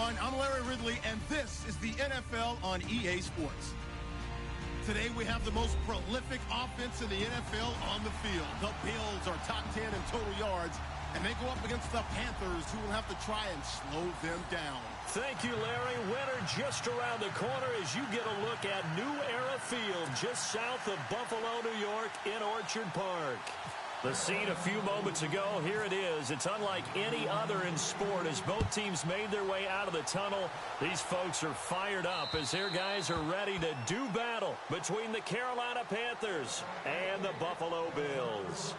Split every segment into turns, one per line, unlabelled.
everyone. I'm Larry Ridley, and this is the NFL on EA Sports. Today, we have the most prolific offense in the NFL on the field. The Bills are top 10 in total yards, and they go up against the Panthers, who will have to try and slow them down.
Thank you, Larry. Winter just around the corner as you get a look at New Era Field, just south of Buffalo, New York, in Orchard Park. The scene a few moments ago, here it is. It's unlike any other in sport as both teams made their way out of the tunnel. These folks are fired up as their guys are ready to do battle between the Carolina Panthers and the Buffalo Bills.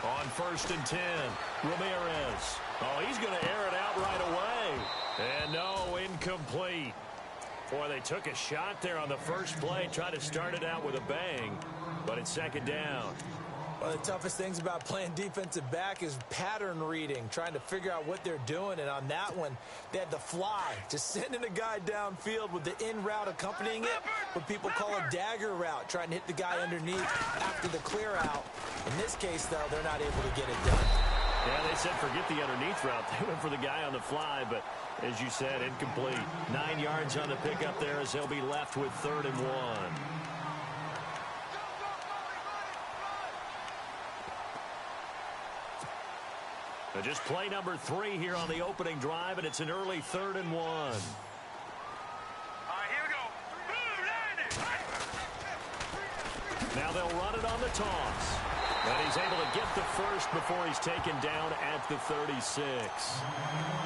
On 1st and 10, Ramirez. Oh, he's going to air it out right away. And no, incomplete. Boy, they took a shot there on the first play, tried to start it out with a bang, but it's 2nd down.
One of the toughest things about playing defensive back is pattern reading, trying to figure out what they're doing. And on that one, they had the fly, just sending a guy downfield with the in route accompanying it, what people call a dagger route, trying to hit the guy underneath after the clear out. In this case, though, they're not able to get it done.
Yeah, they said forget the underneath route. They went for the guy on the fly, but as you said, incomplete. 9 yards on the pickup there as they'll be left with 3rd and 1. Just play number 3 here on the opening drive, and it's an early 3rd and 1.
All right, here we go.
Now they'll run it on the toss. And he's able to get the first before he's taken down at the 36.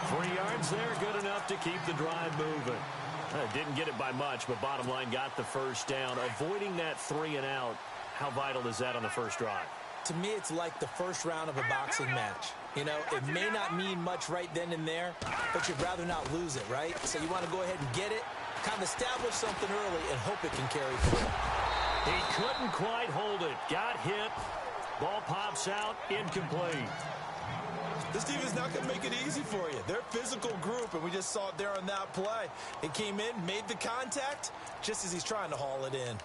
3 yards there, good enough to keep the drive moving. Didn't get it by much, but bottom line got the first down. Avoiding that 3 and out, how vital is that on the first drive?
To me, it's like the first round of a boxing match. You know, it may not mean much right then and there, but you'd rather not lose it, right? So you want to go ahead and get it, kind of establish something early, and hope it can carry through.
He couldn't quite hold it. Got hit. Ball pops out. Incomplete.
This team is not going to make it easy for you. They're a physical group, and we just saw it there on that play. It came in, made the contact, just as he's trying to haul it in.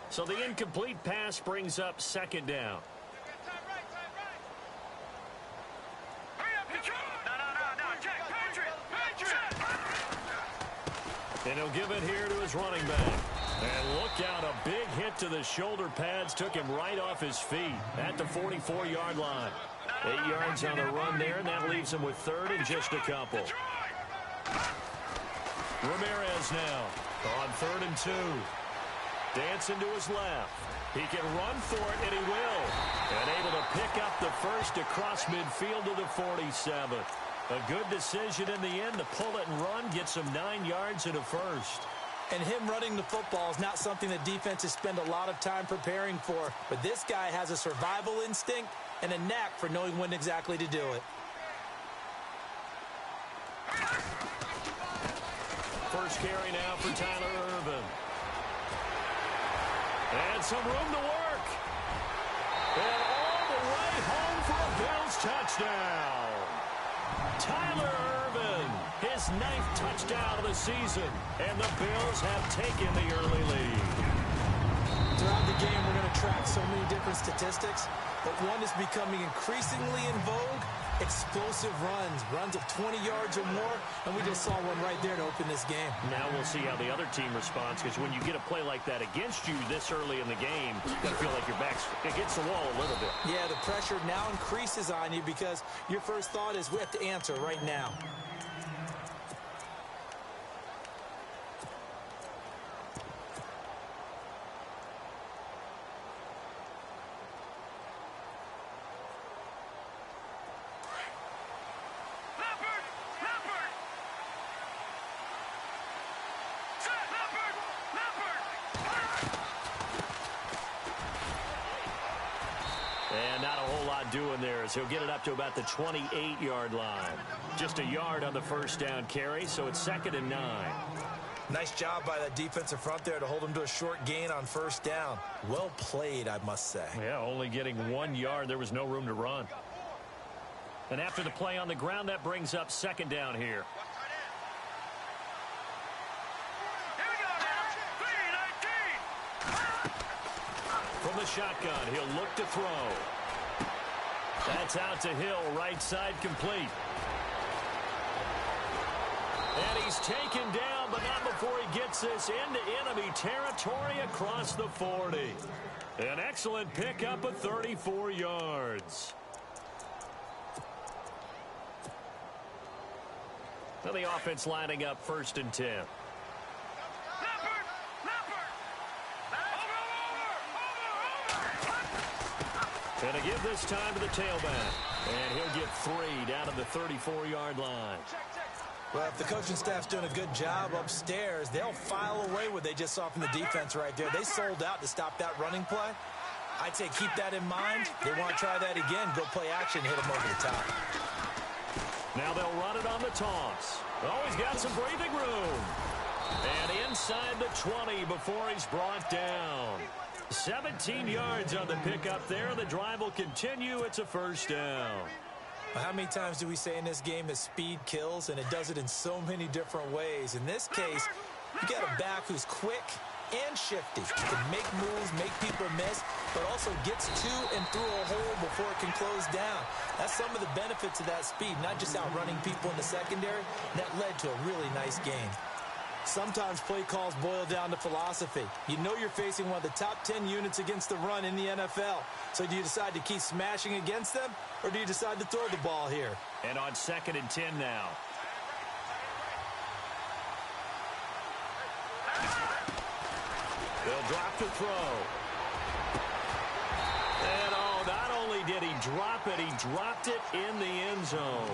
So the incomplete pass brings up 2nd down. And he'll give it here to his running back. And look out, a big hit to the shoulder pads took him right off his feet at the 44-yard line. 8 yards on the run there, and that leaves him with 3rd and just a couple. Ramirez now on 3rd and 2. Dancing to his left. He can run for it, and he will. And able to pick up the first across midfield to the 47. A good decision in the end to pull it and run, gets him 9 yards and a first.
And him running the football is not something that defenses spend a lot of time preparing for. But this guy has a survival instinct and a knack for knowing when exactly to do it.
First carry now for Tyler Ervin. And some room to work. And all the way home for a Bills touchdown. Tyler Ervin, his 9th touchdown of the season. And the Bills have taken the early lead.
Throughout the game, we're going to track so many different statistics, but one is becoming increasingly in vogue: explosive runs of 20 yards or more, and we just saw one right there to open this game.
Now we'll see how the other team responds, because when you get a play like that against you this early in the game, you got to feel like your back's against the wall a little bit.
Yeah, the pressure now increases on you because your first thought is we have to answer right now.
lot doing there as he'll get it up to about the 28-yard line. Just a yard on the first down carry, so it's 2nd and 9.
Nice job by that defensive front there to hold him to a short gain on first down. Well played, I must say.
Yeah, only getting 1 yard. There was no room to run. And after the play on the ground, that brings up 2nd down here. From the shotgun, he'll look to throw. That's out to Hill, right side complete. And he's taken down, but not before he gets this into enemy territory across the 40. An excellent pickup of 34 yards. Now the offense lining up 1st and 10. And to give this time to the tailback. And he'll get 3 down to the 34-yard line.
Well, if the coaching staff's doing a good job upstairs, they'll file away what they just saw from the defense right there. They sold out to stop that running play. I'd say keep that in mind. They want to try that again, go play action, hit them over the top.
Now they'll run it on the toss. Oh, he's got some breathing room. And inside the 20 before he's brought down. 17 yards on the pickup there. The drive will continue. It's a first down.
How many times do we say in this game that speed kills, and it does it in so many different ways? In this case, you got a back who's quick and shifty. Can make moves, make people miss, but also gets to and through a hole before it can close down. That's some of the benefits of that speed, not just outrunning people in the secondary. That led to a really nice game. Sometimes play calls boil down to philosophy. You know you're facing one of the top 10 units against the run in the NFL. So do you decide to keep smashing against them, or do you decide to throw the ball here?
And on 2nd and 10 now. They'll drop to throw. And oh, not only did he drop it, he dropped it in the end zone.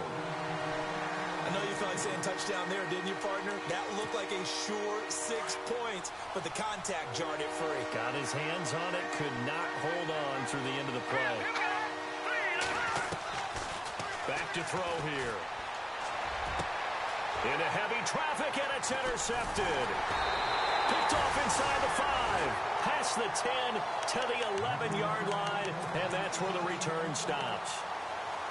I know you felt like saying touchdown there, didn't you, partner? That looked like a sure 6 points, but the contact jarred it free.
Got his hands on it, could not hold on through the end of the play. Back to throw here. Into heavy traffic, and it's intercepted. Picked off inside the 5. Past the 10 to the 11-yard line, and that's where the return stops.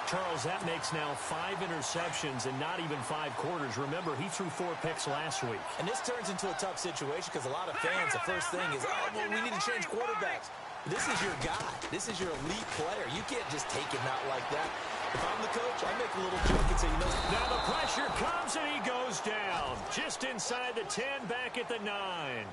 Charles, that makes now 5 interceptions and not even 5 quarters. Remember, he threw 4 picks last week.
And this turns into a tough situation because a lot of fans, the first thing is, oh, well, we need to change quarterbacks. This is your guy. This is your elite player. You can't just take him out like that. If I'm the coach, I make a little joke and say, you know.
Now the pressure comes and he goes down. Just inside the 10, back at the 9.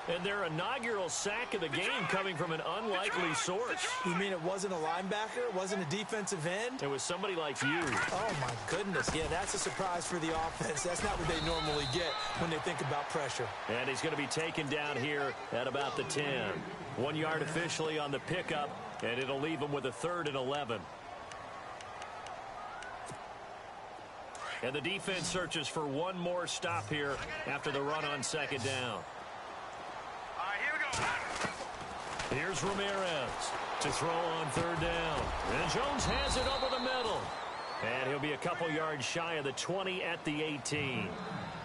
And their inaugural sack of the game coming from an unlikely source.
You mean it wasn't a linebacker? It wasn't a defensive end?
It was somebody like you.
Oh, my goodness. Yeah, that's a surprise for the offense. That's not what they normally get when they think about pressure.
And he's going to be taken down here at about the 10. 1 yard officially on the pickup, and it'll leave him with a 3rd and 11. And the defense searches for one more stop here after the run on 2nd down. Here's Ramirez to throw on 3rd down. And Jones has it over the middle. And he'll be a couple yards shy of the 20 at the 18.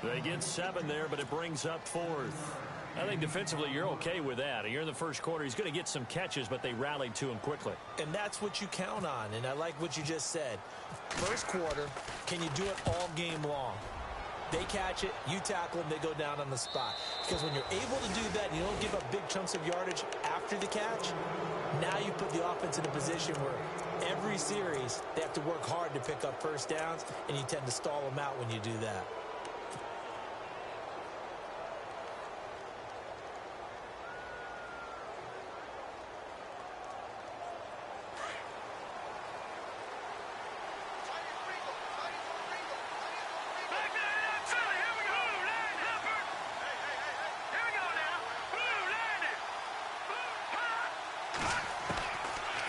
They get 7 there, but it brings up 4th. I think defensively you're okay with that. You're in the first quarter. He's going to get some catches, but they rallied to him quickly.
And that's what you count on, and I like what you just said. First quarter, can you do it all game long? They catch it, you tackle them, they go down on the spot. Because when you're able to do that and you don't give up big chunks of yardage after the catch, now you put the offense in a position where every series they have to work hard to pick up first downs, and you tend to stall them out when you do that.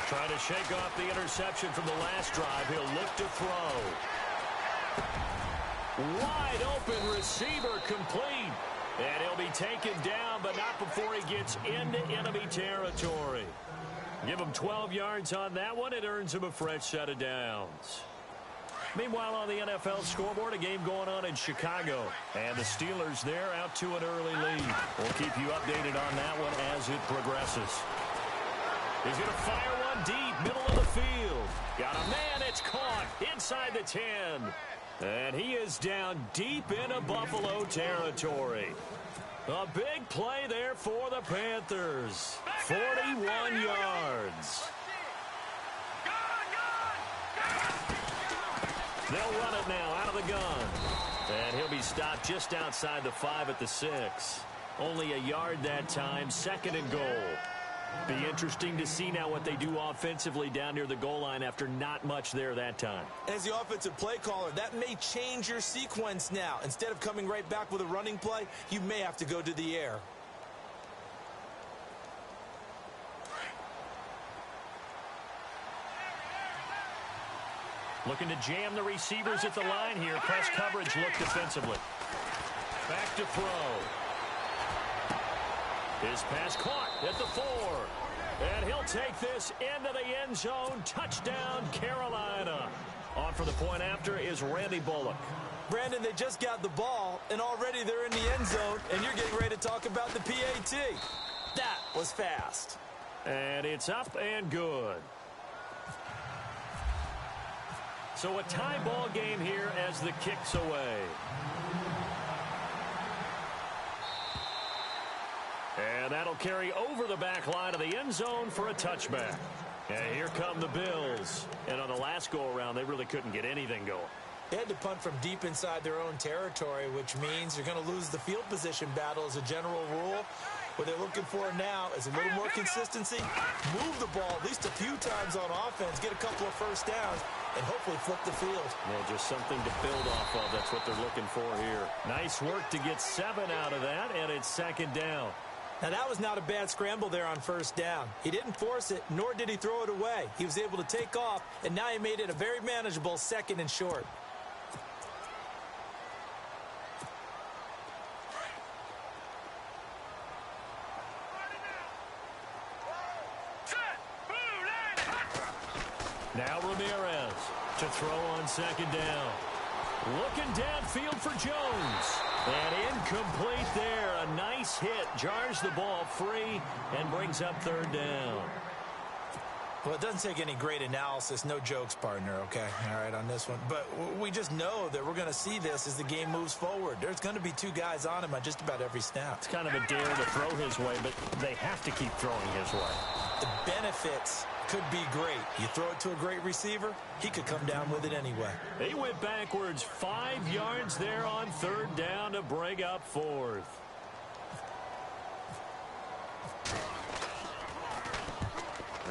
Trying to shake off the interception from the last drive. He'll look to throw. Wide open receiver complete. And he'll be taken down, but not before he gets into enemy territory. Give him 12 yards on that one. It earns him a fresh set of downs. Meanwhile, on the NFL scoreboard, a game going on in Chicago. And the Steelers there out to an early lead. We'll keep you updated on that one as it progresses. He's going to fire one deep, middle of the field. Got a man, it's caught inside the 10. And he is down deep into Buffalo territory. A big play there for the Panthers. 41 yards. They'll run it now out of the gun. And he'll be stopped just outside the 5 at the 6. Only a yard that time, 2nd and goal. Be interesting to see now what they do offensively down near the goal line after not much there that time.
As the offensive play caller, that may change your sequence now. Instead of coming right back with a running play, you may have to go to the air.
Looking to jam the receivers at the line here. Press coverage look defensively. Back to throw. His pass caught at the 4. And he'll take this into the end zone. Touchdown, Carolina. On for the point after is Randy Bullock.
Brandon, they just got the ball, and already they're in the end zone, and you're getting ready to talk about the PAT. That was fast.
And it's up and good. So a tie ball game here as the kick's away. And that'll carry over the back line of the end zone for a touchback. And here come the Bills. And on the last go-around, they really couldn't get anything going.
They had to punt from deep inside their own territory, which means you're going to lose the field position battle as a general rule. What they're looking for now is a little more consistency, move the ball at least a few times on offense, get a couple of first downs, and hopefully flip the field.
Well, just something to build off of. That's what they're looking for here. Nice work to get 7 out of that, and it's 2nd down.
Now, that was not a bad scramble there on first down. He didn't force it, nor did he throw it away. He was able to take off, and now he made it a very manageable 2nd and short.
Now Ramirez to throw on 2nd down. Looking downfield for Jones. And incomplete there. A nice hit. Jars the ball free and brings up 3rd down.
Well, it doesn't take any great analysis. No jokes, partner, okay? All right, on this one. But we just know that we're going to see this as the game moves forward. There's going to be 2 guys on him on just about every snap.
It's kind of a dare to throw his way, but they have to keep throwing his way.
The benefits could be great. You throw it to a great receiver, he could come down with it anyway.
He went backwards 5 yards there on 3rd down to bring up 4th.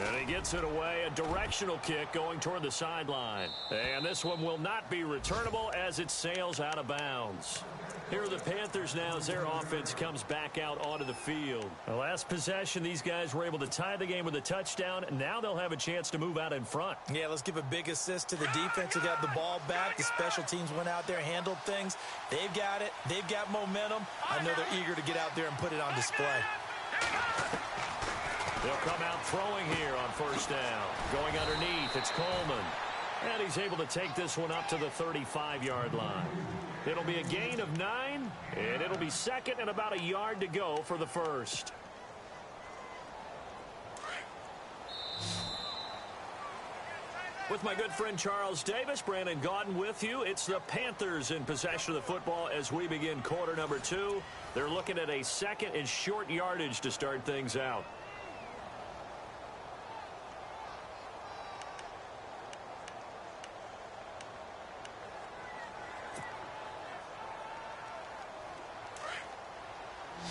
And he gets it away, a directional kick going toward the sideline. And this one will not be returnable as it sails out of bounds. Here are the Panthers now as their offense comes back out onto the field. The last possession, these guys were able to tie the game with a touchdown. Now they'll have a chance to move out in front.
Yeah, let's give a big assist to the defense who got the ball back. The special teams went out there, handled things. They've got it. They've got momentum. I know they're eager to get out there and put it on display.
They'll come out throwing here on 1st down. Going underneath, it's Coleman. And he's able to take this one up to the 35-yard line. It'll be a gain of 9, and it'll be 2nd and about a yard to go for the 1st. With my good friend Charles Davis, Brandon Gaudin with you. It's the Panthers in possession of the football as we begin quarter number 2. They're looking at a 2nd and short yardage to start things out.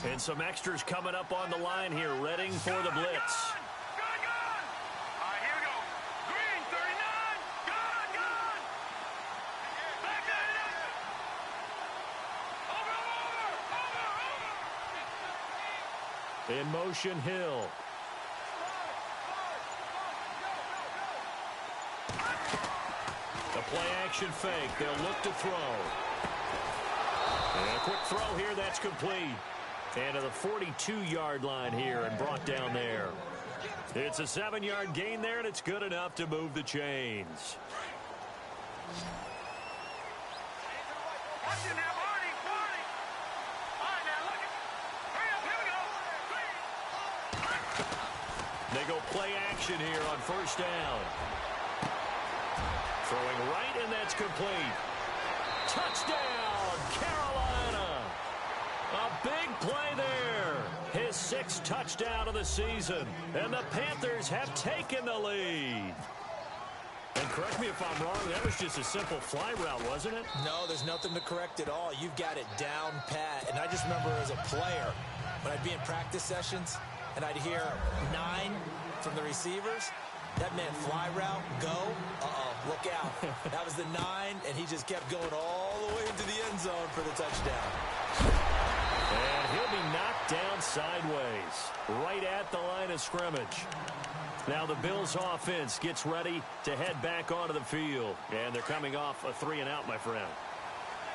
And some extras coming up on the line here, readying for the blitz. In motion, Hill. The play-action fake. They'll look to throw. And a quick throw here. That's complete. And to the 42-yard line here and brought down there. It's a 7-yard gain there, and it's good enough to move the chains. They go play action here on first down. Throwing right, and that's complete. Touchdown, Carolina. A big play there. His 6th touchdown of the season. And the Panthers have taken the lead. And correct me if I'm wrong, that was just a simple fly route, wasn't it?
No, there's nothing to correct at all. You've got it down pat. And I just remember as a player, when I'd be in practice sessions, and I'd hear 9 from the receivers, that meant fly route, go, look out. That was the 9, and he just kept going all the way into the end zone for the touchdown.
And he'll be knocked down sideways, right at the line of scrimmage. Now the Bills offense gets ready to head back onto the field. And they're coming off a 3-and-out, my friend.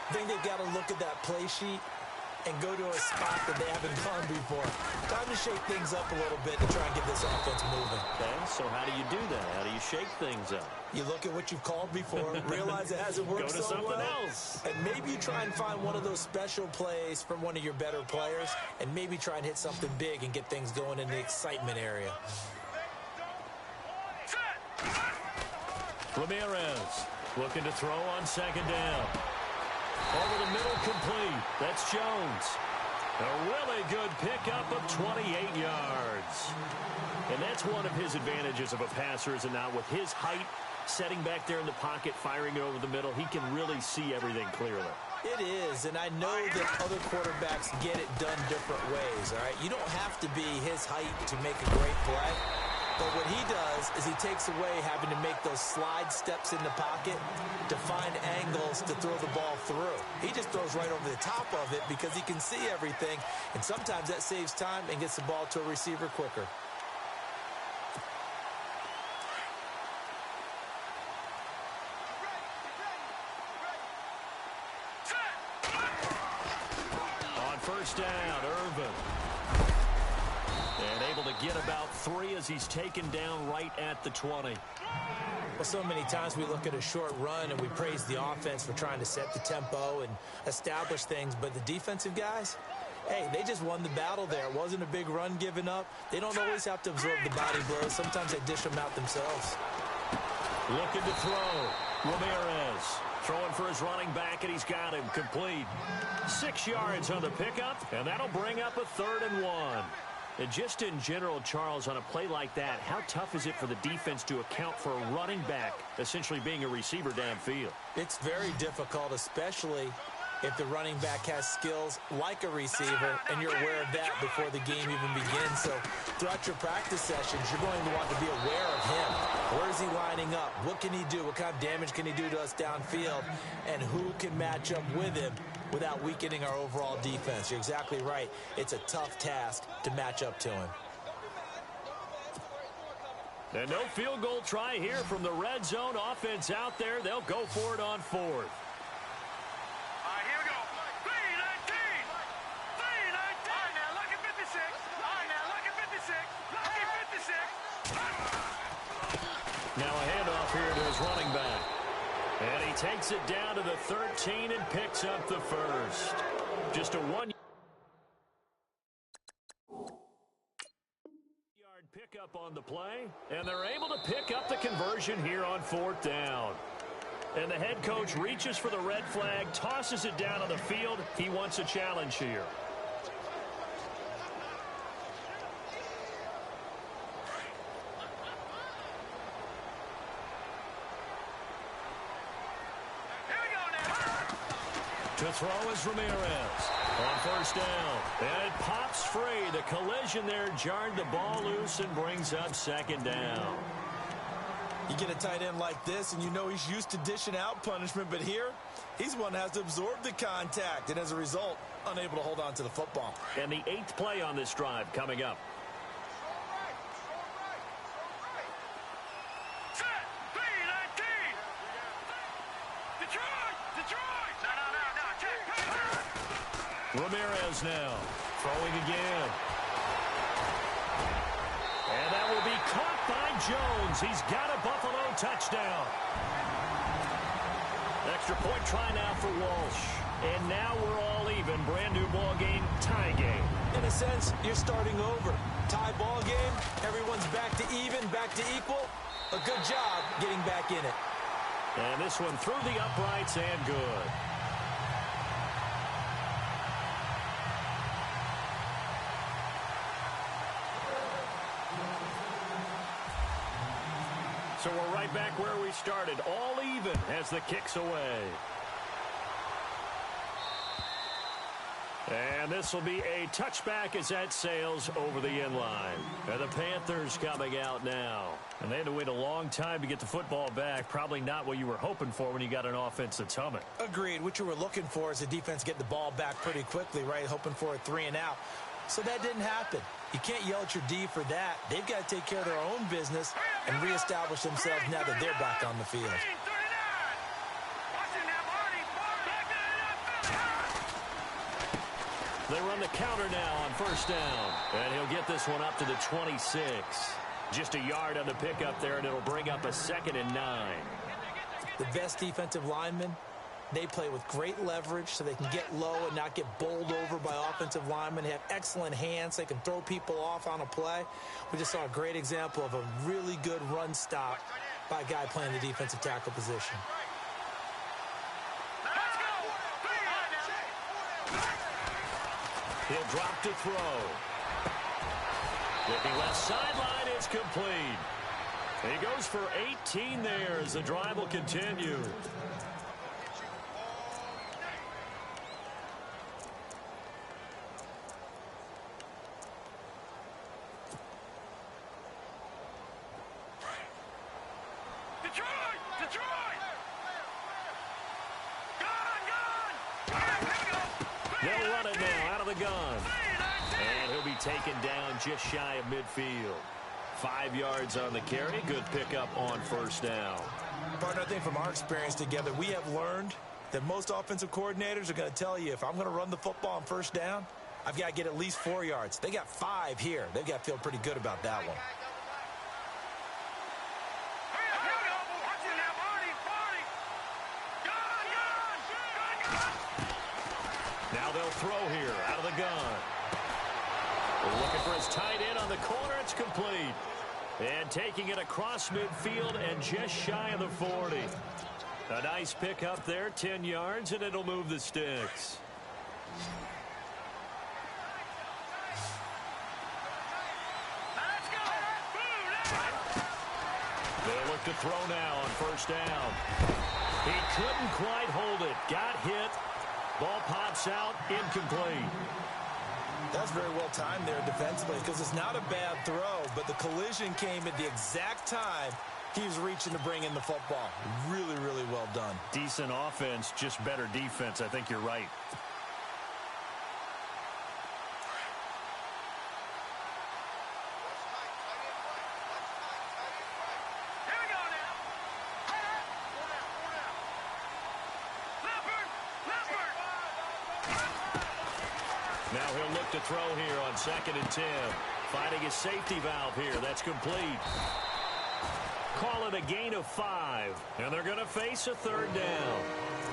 I think they've got to look at that play sheet and go to a spot that they haven't gone before. Time to shake things up a little bit to try and get this offense moving.
Okay, so how do you do that? How do you shake things up?
You look at what you've called before, realize it hasn't worked so well.
Go to something else.
And maybe you try and find one of those special plays from one of your better players, and maybe try and hit something big and get things going in the excitement area.
Ramirez looking to throw on second down. Over the middle, complete. That's Jones. A really good pickup of 28 yards. And that's one of his advantages of a passer, is it not? With his height, setting back there in the pocket, firing it over the middle, he can really see everything clearly.
It is, and I know that other quarterbacks get it done different ways, all right? You don't have to be his height to make a great play. But what he does is he takes away having to make those slide steps in the pocket to find angles to throw the ball through. He just throws right over the top of it because he can see everything, and sometimes that saves time and gets the ball to a receiver quicker.
On first down, Irvin. And able to get about 3 as he's taken down right at the 20.
Well, so many times we look at a short run and we praise the offense for trying to set the tempo and establish things, but the defensive guys, hey, they just won the battle there. It wasn't a big run given up. They don't always have to absorb the body blows. Sometimes they dish them out themselves.
Looking to throw. Ramirez throwing for his running back, and he's got him complete. 6 yards on the pickup, and that'll bring up a 3rd and 1. And just in general, Charles, on a play like that, how tough is it for the defense to account for a running back essentially being a receiver downfield?
It's very difficult, especially if the running back has skills like a receiver, and you're aware of that before the game even begins. So throughout your practice sessions, you're going to want to be aware of him. Where is he lining up? What can he do? What kind of damage can he do to us downfield? And who can match up with him without weakening our overall defense? You're exactly right. It's a tough task to match up to him.
And no field goal try here from the red zone offense out there. They'll go for it on 4th. Now a handoff here to his running back. And he takes it down to the 13 and picks up the first. Just a 1-yard pickup on the play. And they're able to pick up the conversion here on 4th down. And the head coach reaches for the red flag, tosses it down on the field. He wants a challenge here. To throw is Ramirez on first down. And it pops free. The collision there jarred the ball loose and brings up 2nd down.
You get a tight end like this, and you know he's used to dishing out punishment, but here, he's one that has to absorb the contact, and as a result, unable to hold on to the football.
And the 8th play on this drive coming up. Ramirez now throwing again. And that will by Jones. He's got a Buffalo touchdown. Extra point try now for Walsh. And now we're all even. Brand new ball game, tie game.
In a sense, you're starting over. Tie ball game, everyone's back to even, back to equal. A good job getting back in it.
And this one through the uprights and good. So we're right back where we started. All even as the kick's away. And this will be a touchback as that sails over the end line. And the Panthers coming out now. And they had to wait a long time to get the football back. Probably not what you were hoping for when you got an offense that's humming.
Agreed. What you were looking for is the defense getting the ball back pretty quickly, right? Hoping for a 3 and out. So that didn't happen. You can't yell at your D for that. They've got to take care of their own business and reestablish themselves now that they're back on the field.
They run the counter now on first down. And he'll get this one up to the 26. Just a yard on the pickup there, and it'll bring up a 2nd and 9.
The best defensive linemen, they play with great leverage so they can get low and not get bowled over by offensive linemen. They have excellent hands. They can throw people off on a play. We just saw a great example of a really good run stop by a guy playing the defensive tackle position.
He'll drop to throw. Looking left sideline, it's complete. He goes for 18 there as the drive will continue. They'll run it now out of the gun. And he'll be taken down just shy of midfield. 5 yards on the carry. Good pickup on first down.
Partner, I think from our experience together, we have learned that most offensive coordinators are going to tell you, if I'm going to run the football on first down, I've got to get at least 4 yards. They got 5 here. They've got to feel pretty good about that one.
Now they'll throw here out of the gun. We're looking for his tight end on the corner. It's complete. And taking it across midfield and just shy of the 40. A nice pickup there, 10 yards, and it'll move the sticks. They'll look to throw now on first down. He couldn't quite hold it. Got hit. Ball pops out, incomplete.
That's very well timed there defensively because it's not a bad throw, but the collision came at the exact time he was reaching to bring in the football. Really, really well done.
Decent offense, just better defense. I think you're right. Now he'll look to throw here on 2nd and 10. Finding his safety valve here. That's complete. Call it a gain of 5. And they're going to face a 3rd down.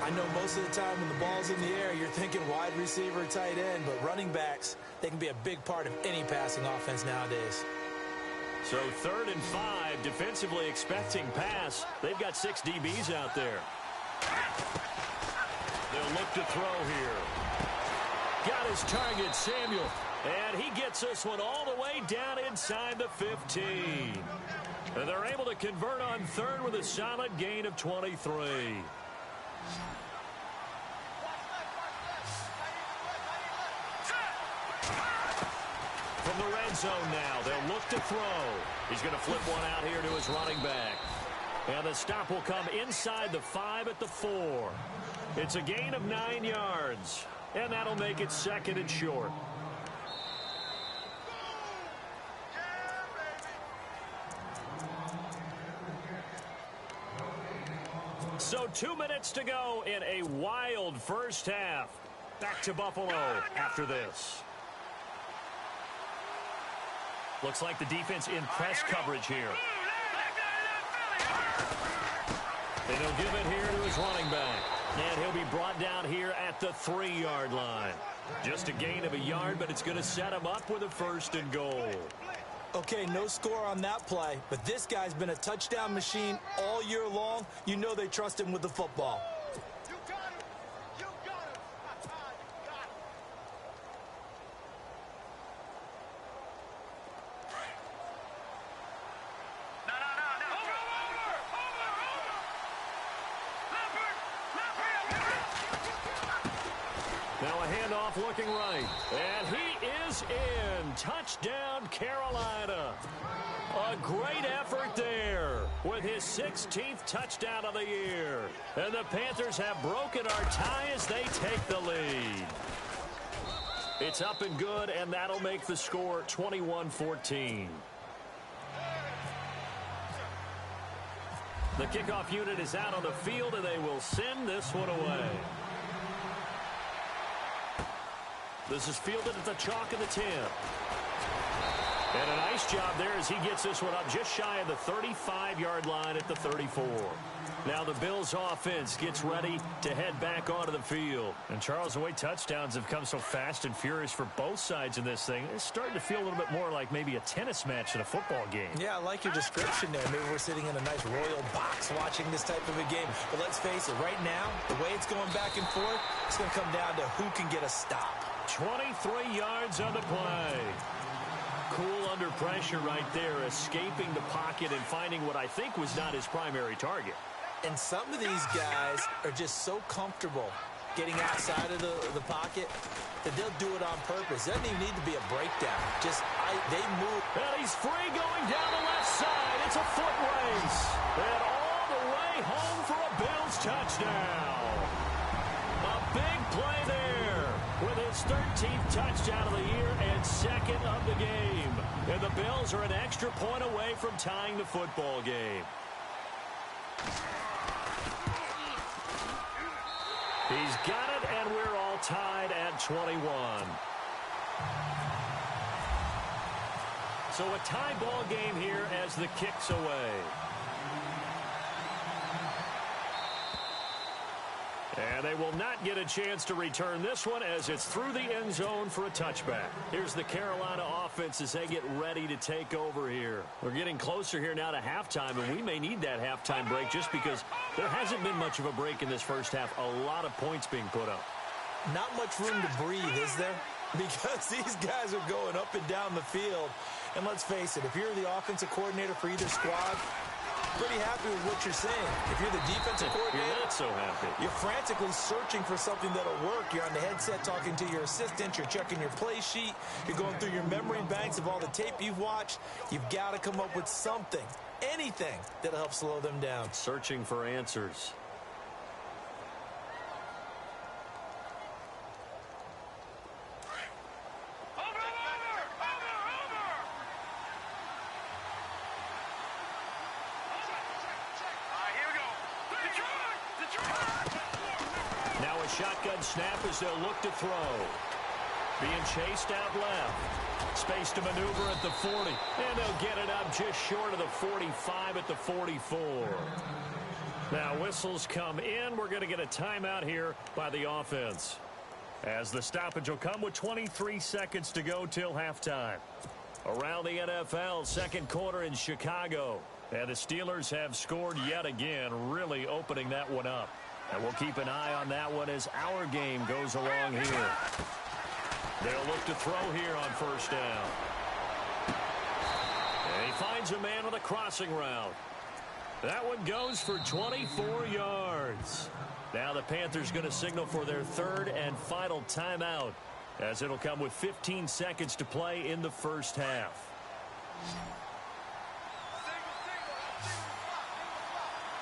I know most of the time when the ball's in the air, you're thinking wide receiver, tight end, but running backs, they can be a big part of any passing offense nowadays.
So 3rd and 5, defensively expecting pass. They've got 6 DBs out there. They'll look to throw here. Got his target, Samuel. And he gets this one all the way down inside the 15. And they're able to convert on 3rd with a solid gain of 23. From the red zone now, they'll look to throw. He's going to flip one out here to his running back. And the stop will come inside the 5 at the 4. It's a gain of 9 yards. And that'll make it 2nd and short. So 2 minutes to go in a wild first half. Back to Buffalo after this. Looks like the defense in press coverage here. And he'll give it here to his running back. And he'll be brought down here at the 3-yard line. Just a gain of a yard, but it's going to set him up with a 1st and goal.
Okay, no score on that play, but this guy's been a touchdown machine all year long. You know they trust him with the football.
You got him. You got him. You got him. No.
Now a handoff looking right. And he is in. Touchdown, Carolina. A great effort there with his 16th touchdown of the year. And the Panthers have broken our tie as they take the lead. It's up and good, and that'll make the score 21-14. The kickoff unit is out on the field, and they will send this one away. This is fielded at the chalk of the 10. And a nice job there as he gets this one up just shy of the 35-yard line at the 34. Now the Bills offense gets ready to head back onto the field. And Charles, the way touchdowns have come so fast and furious for both sides in this thing, it's starting to feel a little bit more like maybe a tennis match in a football game.
Yeah, I like your description there. Maybe we're sitting in a nice royal box watching this type of a game. But let's face it, right now, the way it's going back and forth, it's going to come down to who can get a stop.
23 yards on the play. Cool under pressure right there, escaping the pocket and finding what I think was not his primary target.
And some of these guys are just so comfortable getting outside of the pocket that they'll do it on purpose. Doesn't even need to be a breakdown. They move.
And he's free going down the left side. It's a foot race. And all the way home for a Bills touchdown. A big play there with his 13th touchdown of the year and 2nd of the game. And the Bills are an extra point away from tying the football game. He's got it, and we're all tied at 21. So a tie ball game here as the kick's away. And they will not get a chance to return this one as it's through the end zone for a touchback. Here's the Carolina offense as they get ready to take over here. We're getting closer here now to halftime, and we may need that halftime break just because there hasn't been much of a break in this first half. A lot of points being put up.
Not much room to breathe, is there? Because these guys are going up and down the field. And let's face it, if you're the offensive coordinator for either squad, pretty happy with what you're saying. If you're the defensive coordinator,
you're not so happy.
You're frantically searching for something that'll work. You're on the headset talking to your assistant. You're checking your play sheet. You're going through your memory banks of all the tape you've watched. You've got to come up with something, anything that'll help slow them down.
Searching for answers. Shotgun snap as they'll look to throw. Being chased out left. Space to maneuver at the 40. And they'll get it up just short of the 45 at the 44. Now whistles come in. We're going to get a timeout here by the offense. As the stoppage will come with 23 seconds to go till halftime. Around the NFL, second quarter in Chicago. And the Steelers have scored yet again, really opening that one up. And we'll keep an eye on that one as our game goes along here. They'll look to throw here on first down. And he finds a man with a crossing route. That one goes for 24 yards. Now the Panthers going to signal for their third and final timeout, as it'll come with 15 seconds to play in the first half.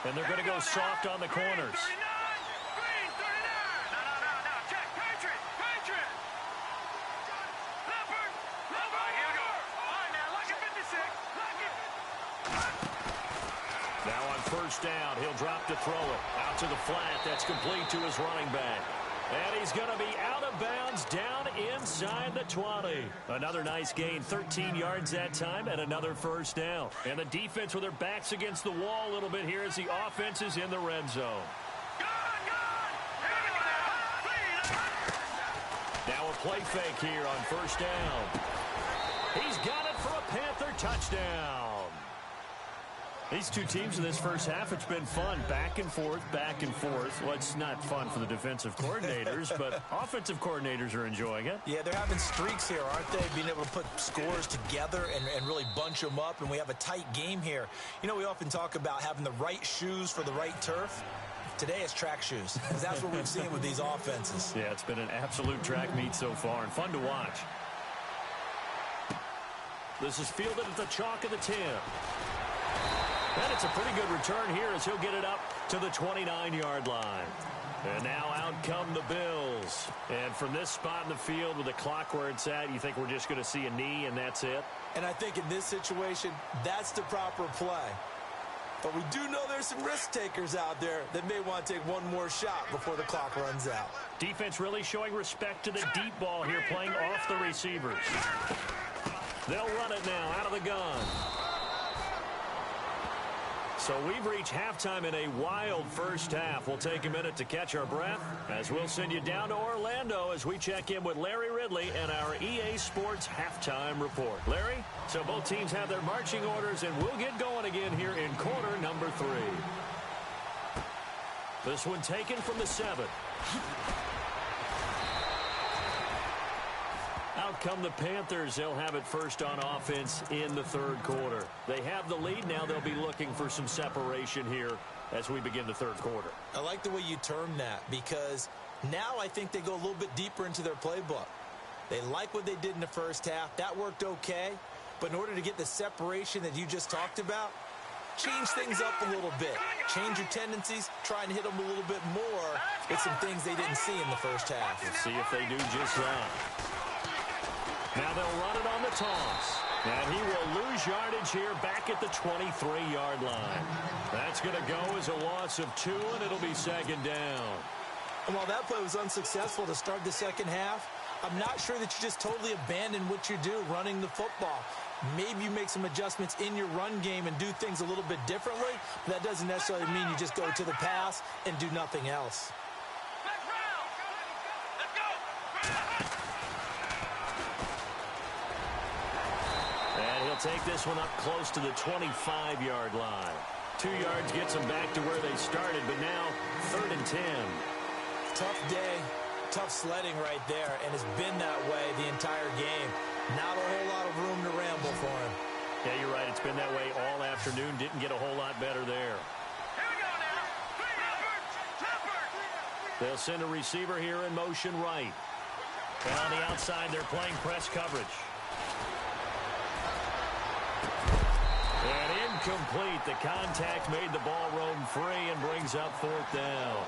And they're going to go soft on the corners. Now on first down, he'll drop to throw it. Out to the flat. That's complete to his running back. And he's going to be out of bounds down inside the 20. Another nice gain, 13 yards that time, and another first down. And the defense with their backs against the wall a little bit here as the offense is in the red zone. Now a play fake here on first down. He's got it for a Panther touchdown. These two teams in this first half, it's been fun. Back and forth, back and forth. Well, it's not fun for the defensive coordinators, but offensive coordinators are enjoying it.
Yeah, they're having streaks here, aren't they? Being able to put scores together and really bunch them up, and we have a tight game here. You know, we often talk about having the right shoes for the right turf. Today it's track shoes, because that's what we've seen with these offenses.
Yeah, it's been an absolute track meet so far, and fun to watch. This is fielded at the chalk of the 10. And it's a pretty good return here as he'll get it up to the 29-yard line. And now out come the Bills. And from this spot in the field with the clock where it's at, you think we're just going to see a knee and that's it?
And I think in this situation, that's the proper play. But we do know there's some risk takers out there that may want to take one more shot before the clock runs out.
Defense really showing respect to the deep ball here, playing off the receivers. They'll run it now out of the gun. So we've reached halftime in a wild first half. We'll take a minute to catch our breath as we'll send you down to Orlando as we check in with Larry Ridley and our EA Sports halftime report. Larry, so both teams have their marching orders, and we'll get going again here in quarter number 3. This one taken from the 7. Out come the Panthers. They'll have it first on offense in the third quarter. They have the lead. Now they'll be looking for some separation here as we begin the third quarter.
I like the way you term that, because now I think they go a little bit deeper into their playbook. They like what they did in the first half. That worked okay. But in order to get the separation that you just talked about, change things up a little bit. Change your tendencies. Try and hit them a little bit more with some things they didn't see in the first half.
Let's see if they do just that. Now they'll run it on the toss. And he will lose yardage here back at the 23-yard line. That's going to go as a loss of 2, and it'll be second down.
And while that play was unsuccessful to start the second half, I'm not sure that you just totally abandon what you do running the football. Maybe you make some adjustments in your run game and do things a little bit differently, but that doesn't necessarily mean you just go to the pass and do nothing else.
And he'll take this one up close to the 25-yard line. 2 yards gets them back to where they started, but now 3rd and 10.
Tough day, tough sledding right there, and it's been that way the entire game. Not a whole lot of room to ramble for him.
Yeah, you're right. It's been that way all afternoon. Didn't get a whole lot better there.
Here we go now.
They'll send a receiver here in motion right. And on the outside, they're playing press coverage. And incomplete. The contact made the ball roam free and brings up 4th down.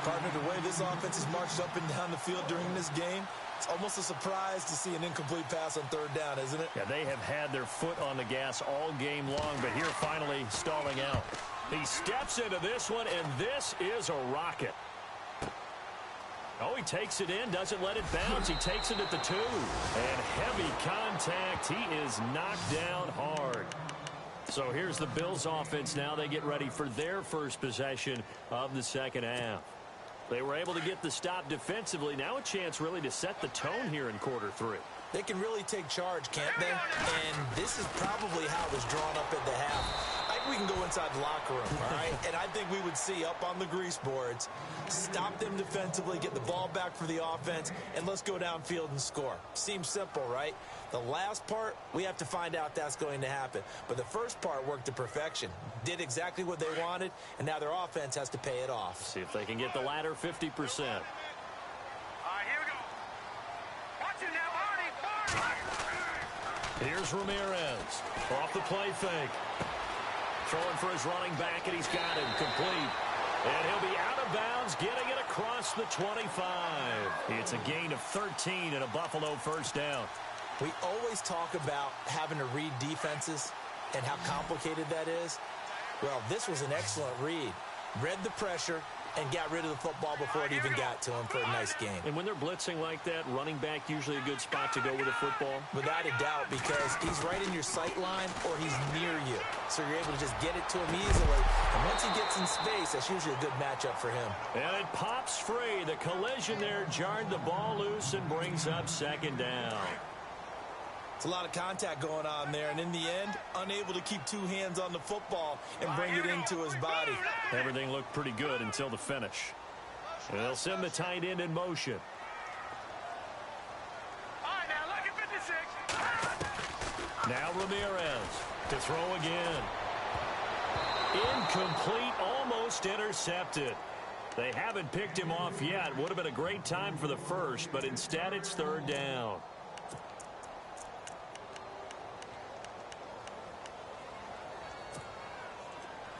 Partner, the way this offense has marched up and down the field during this game, it's almost a surprise to see an incomplete pass on 3rd down, isn't it?
Yeah, they have had their foot on the gas all game long, but here finally stalling out. He steps into this one, and this is a rocket. Oh, he takes it in, doesn't let it bounce. He takes it at the 2. And heavy contact. He is knocked down hard. So here's the Bills offense now. They get ready for their first possession of the second half. They were able to get the stop defensively. Now a chance really to set the tone here in quarter 3.
They can really take charge, can't they? And this is probably how it was drawn up at the half. I think we can go inside the locker room, all right? And I think we would see up on the grease boards, stop them defensively, get the ball back for the offense, and let's go downfield and score. Seems simple, right? The last part, we have to find out that's going to happen. But the first part worked to perfection. Did exactly what they wanted, and now their offense has to pay it off.
See if they can get the latter 50%.
All right, here we go. Watch it now, Arnie.
Here's Ramirez. Off the play fake. Throwing for his running back, and he's got him complete. And he'll be out of bounds, getting it across the 25. It's a gain of 13 and a Buffalo first down.
We always talk about having to read defenses and how complicated that is. Well, this was an excellent read. Read the pressure, and got rid of the football before it even got to him for a nice game.
And when they're blitzing like that, running back usually a good spot to go with the football?
Without a doubt, because he's right in your sight line or he's near you. So you're able to just get it to him easily. And once he gets in space, that's usually a good matchup for him.
And it pops free. The collision there jarred the ball loose and brings up second down.
It's a lot of contact going on there, and in the end, unable to keep two hands on the football and bring it into his body.
Everything looked pretty good until the finish. They'll send the tight end in motion.
All right, now look at 56.
Now Ramirez to throw again. Incomplete, almost intercepted. They haven't picked him off yet. Would have been a great time for the first, but instead it's third down.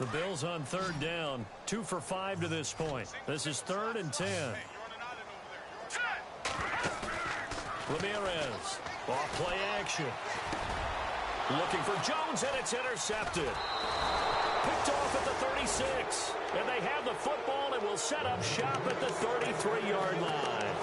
The Bills on third down, 2 for 5 to this point. This is 3rd and 10. Ramirez, off play action. Looking for Jones, and it's intercepted. Picked off at the 36. And they have the football and will set up shop at the 33-yard line.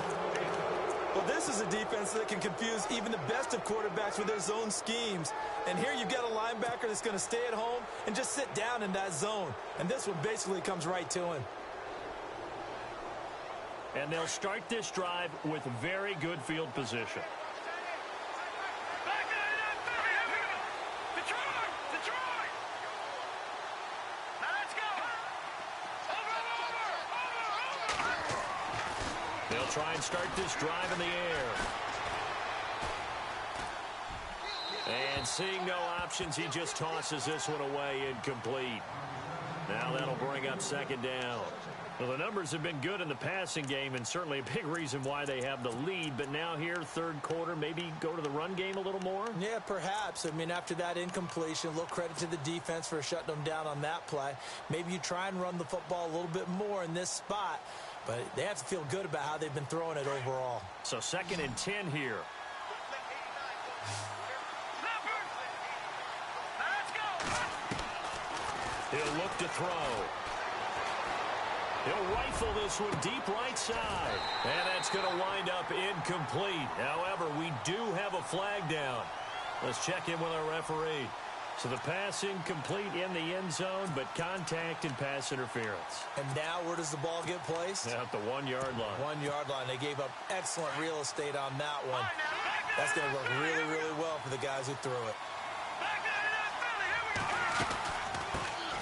Well, this is a defense that can confuse even the best of quarterbacks with their zone schemes. And here you've got a linebacker that's going to stay at home and just sit down in that zone. And this one basically comes right to him.
And they'll start this drive with very good field position.
Back to the 30. Here we go. Detroit! Detroit! Now let's go. Over.
They'll try and start this drive in the air. And seeing no options, he just tosses this one away, incomplete. Now that'll bring up second down. Well, the numbers have been good in the passing game, and certainly a big reason why they have the lead. But now here, third quarter, maybe go to the run game a little more?
Yeah, perhaps. I mean, after that incompletion, a little credit to the defense for shutting them down on that play. Maybe you try and run the football a little bit more in this spot. But they have to feel good about how they've been throwing it overall.
So 2nd and 10 here. He'll look to throw. He'll rifle this one deep right side. And that's going to wind up incomplete. However, we do have a flag down. Let's check in with our referee. So the pass incomplete in the end zone, but contact and pass interference.
And now where does the ball get placed?
At the 1-yard line.
1-yard line. They gave up excellent real estate on that one. That's going to work really, really well for the guys who threw it.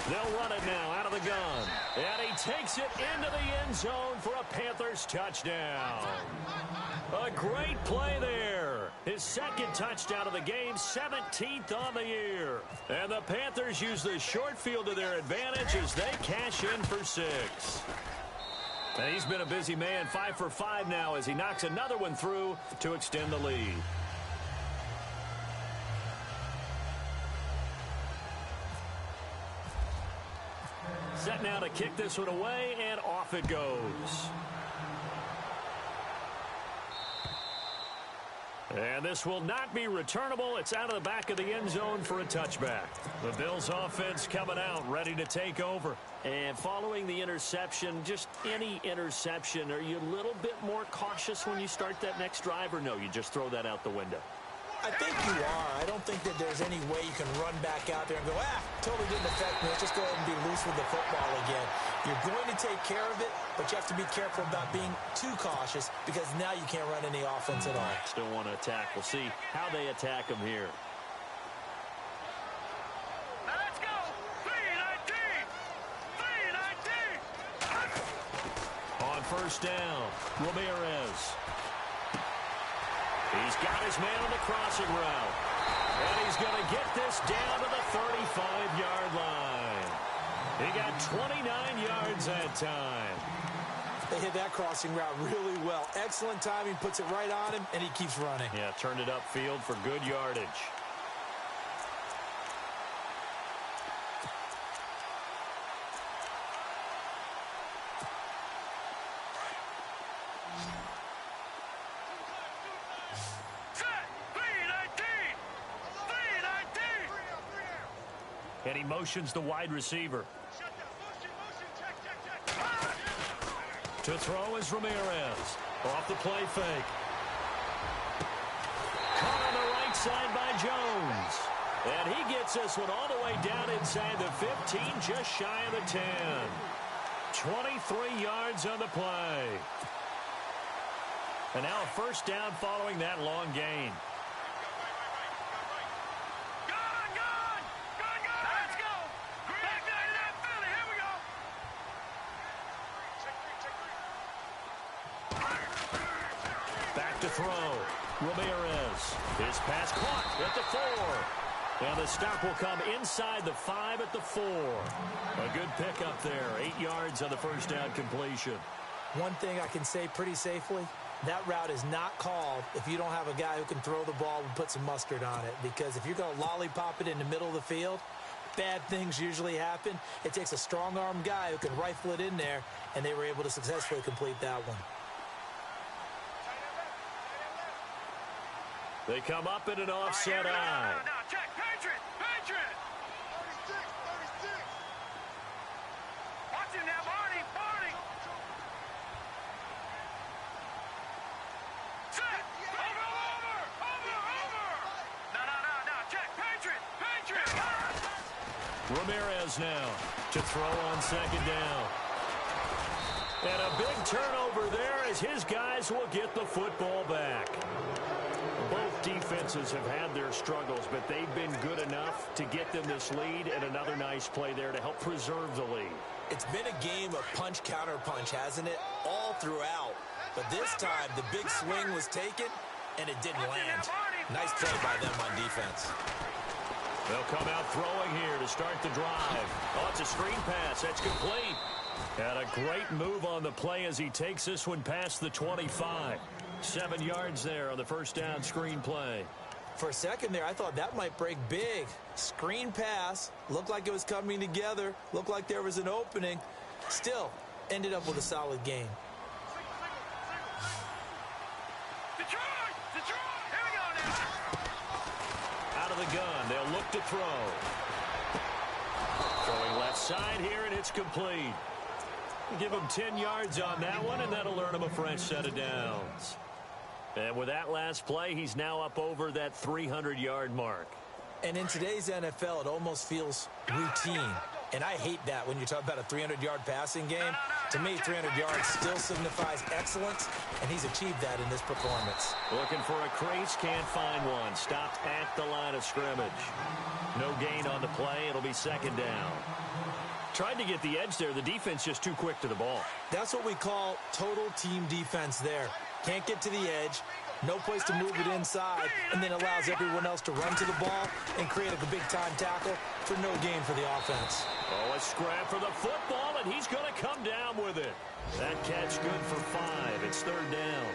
They'll run it now out of the gun. And he takes it into the end zone for a Panthers touchdown. A great play there. His 2nd touchdown of the game, 17th on the year. And the Panthers use the short field to their advantage as they cash in for 6. And he's been a busy man, 5 for 5 now as he knocks another one through to extend the lead. Set now to kick this one away, and off it goes. And this will not be returnable. It's out of the back of the end zone for a touchback. The Bills offense coming out, ready to take over. And following the interception, just any interception, are you a little bit more cautious when you start that next drive, or no, you just throw that out the window?
I think you are. I don't think that there's any way you can run back out there and go, totally didn't affect me. Let's just go ahead and be loose with the football again. You're going to take care of it, but you have to be careful about being too cautious because now you can't run any offense at all.
Still want to attack. We'll see how they attack them here.
Now let's go. 3-19. 3-19.
On first down, Ramirez. He's got his man on the crossing route. And he's going to get this down to the 35-yard line. He got 29 yards that time.
They hit that crossing route really well. Excellent timing, puts it right on him, and he keeps running.
Yeah, turned it upfield for good yardage. And he motions the wide receiver.
Shut that motion, check.
To throw is Ramirez. Off the play fake. Caught on the right side by Jones. And he gets this one all the way down inside the 15, just shy of the 10. 23 yards on the play. And now a first down following that long gain.
Let's go. Back there in that Philly. Here we go.
Back to throw. Ramirez. His pass caught at the 4. And the stop will come inside the 5 at the 4. A good pickup there. 8 yards on the first down completion.
One thing I can say pretty safely, that route is not called if you don't have a guy who can throw the ball and put some mustard on it. Because if you're going to lollipop it in the middle of the field, bad things usually happen. It takes a strong-arm guy who can rifle it in there, and they were able to successfully complete that one.
They come up in an offset eye.
Now, check. Patriot. 36. Watch him now, Barney. Set. Over. No. Check. Patriot.
Ramirez now to throw on second down. And a big turnover there as his guys will get the football back. Both defenses have had their struggles, but they've been good enough to get them this lead, and another nice play there to help preserve the lead.
It's been a game of punch-counter-punch, hasn't it? All throughout. But this time, the big swing was taken, and it didn't land. Nice play by them on defense.
They'll come out throwing here to start the drive. Oh, it's a screen pass. That's complete. And a great move on the play as he takes this one past the 25. 7 yards there on the first down screen play.
For a second there, I thought that might break big. Screen pass. Looked like it was coming together. Looked like there was an opening. Still, ended up with a solid game.
Detroit. Here we go now.
Out of the gun, they'll look to throw. Throwing left side here, and it's complete. Give him 10 yards on that one, and that'll earn him a fresh set of downs. And with that last play, he's now up over that 300-yard mark.
And in today's NFL, it almost feels routine. And I hate that when you talk about a 300-yard passing game. To me, 300 yards still signifies excellence, and he's achieved that in this performance.
Looking for a crease, can't find one. Stopped at the line of scrimmage. No gain on the play. It'll be second down. Tried to get the edge there. The defense just too quick to the ball.
That's what we call total team defense there. Can't get to the edge, no place to move it inside, and then allows everyone else to run to the ball and create a big-time tackle for no gain for the offense.
Oh, a scrap for the football, and he's going to come down with it. That catch good for 5. It's third down.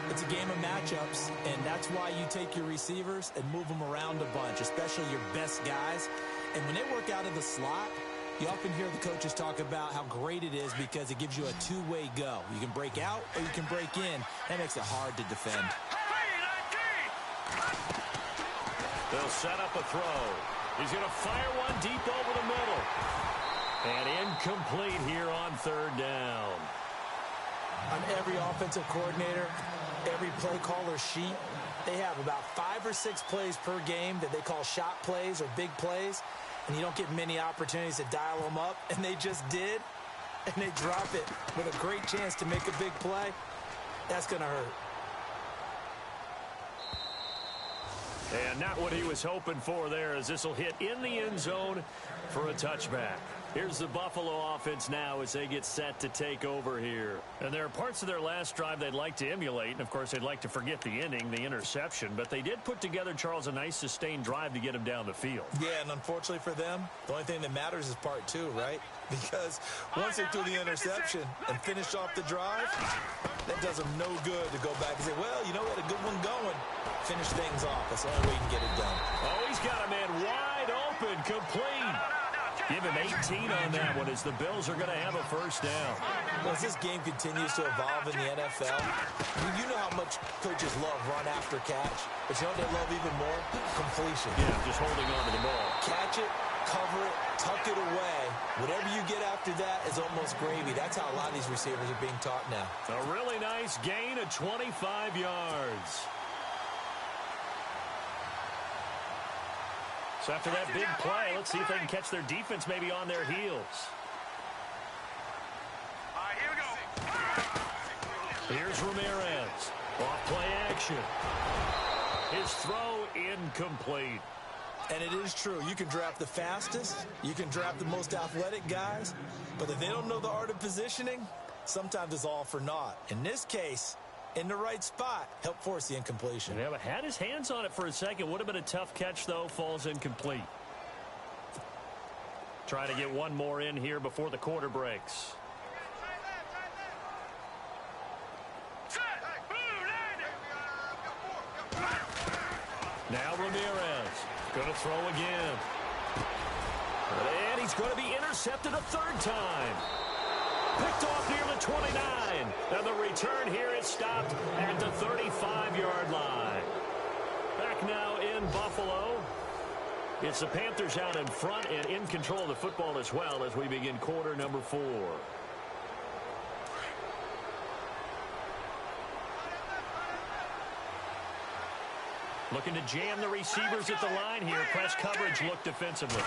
It's a game of matchups, and that's why you take your receivers and move them around a bunch, especially your best guys. And when they work out of the slot, you often hear the coaches talk about how great it is because it gives you a two-way go. You can break out or you can break in. That makes it hard to defend.
They'll set up a throw. He's going to fire one deep over the middle. And incomplete here on third down.
On every offensive coordinator, every play caller sheet, they have about 5 or 6 plays per game that they call shot plays or big plays. And you don't get many opportunities to dial them up, and they just did, and they drop it with a great chance to make a big play. That's going to hurt.
And not what he was hoping for there, as this will hit in the end zone for a touchback. Here's the Buffalo offense now as they get set to take over here. And there are parts of their last drive they'd like to emulate. And, of course, they'd like to forget the ending, the interception. But they did put together, Charles, a nice sustained drive to get him down the field.
Yeah, and unfortunately for them, the only thing that matters is part 2, right? Because once they threw the interception and finished off the drive, that does them no good to go back and say, well, you know what, a good one going. Finish things off. That's the only way you can get it done.
Oh, he's got a man wide open, complete. Give him 18 on that one as the Bills are going to have a first down.
Well, as this game continues to evolve in the NFL, you know how much coaches love run after catch, but you know what they love even more? Completion.
Yeah, just holding on to the ball.
Catch it, cover it, tuck it away. Whatever you get after that is almost gravy. That's how a lot of these receivers are being taught now.
A really nice gain of 25 yards. So after that big play, let's see if they can catch their defense maybe on their heels.
All right, here we go.
Here's Ramirez. Off play action. His throw incomplete.
And it is true. You can draft the fastest. You can draft the most athletic guys. But if they don't know the art of positioning, sometimes it's all for naught. In this case, in the right spot, help force the incompletion.
Yeah, but had his hands on it for a second. Would have been a tough catch, though. Falls incomplete. Trying to get one more in here before the quarter breaks. Now Ramirez. Going to throw again. And he's going to be intercepted a third time. Picked off near the 29. And the return here is stopped at the 35-yard line. Back now in Buffalo. It's the Panthers out in front and in control of the football as well as we begin quarter number 4. Looking to jam the receivers at the line here. Press coverage look defensively.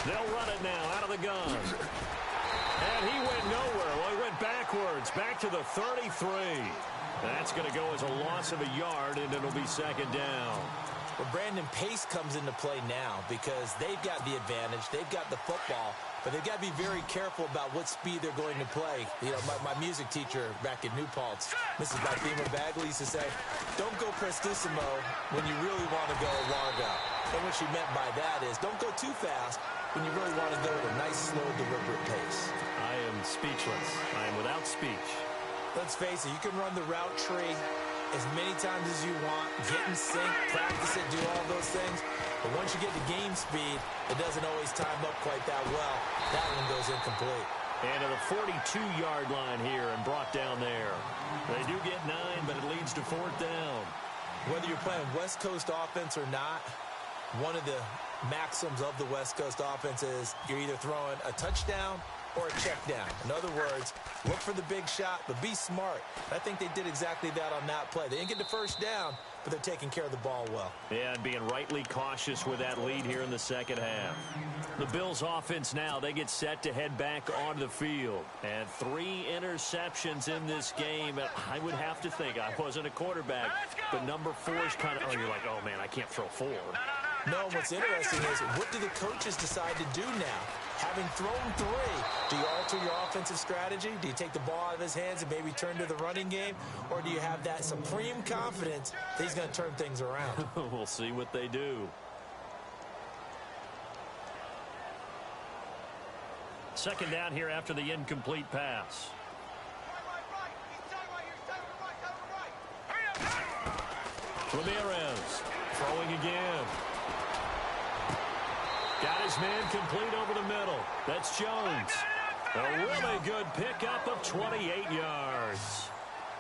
They'll run it now out of the gun. And he went nowhere. Well, he went backwards. Back to the 33. That's going to go as a loss of a yard, and it'll be second down.
Well, Brandon, pace comes into play now because they've got the advantage. They've got the football, but they've got to be very careful about what speed they're going to play. You know, my music teacher back in New Paltz, Mrs. Lathima Bagley, used to say, don't go prestissimo when you really want to go largo. And what she meant by that is don't go too fast when you really want to go at a nice, slow, deliberate pace.
I am speechless. I am without speech.
Let's face it, you can run the route tree as many times as you want, get in sync, practice it, do all those things. But once you get to game speed, it doesn't always time up quite that well. That one goes incomplete.
And to the 42-yard line here and brought down there. They do get 9, but it leads to fourth down.
Whether you're playing West Coast offense or not, one of the maxims of the West Coast offense is you're either throwing a touchdown or a check down. In other words, look for the big shot, but be smart. I think they did exactly that on that play. They didn't get the first down, but they're taking care of the ball well.
Yeah, and being rightly cautious with that lead here in the second half. The Bills offense now, they get set to head back onto the field. And 3 interceptions in this game. And I would have to think, I wasn't a quarterback, but number 4 is kind of, you're like, oh, man, I can't throw 4.
No, what's interesting is what do the coaches decide to do now? Having thrown 3, do you alter your offensive strategy? Do you take the ball out of his hands and maybe turn to the running game? Or do you have that supreme confidence that he's going to turn things around?
We'll see what they do. Second down here after the incomplete pass. Ramirez throwing again. Got his man complete over the middle. That's Jones. A really good pickup of 28 yards.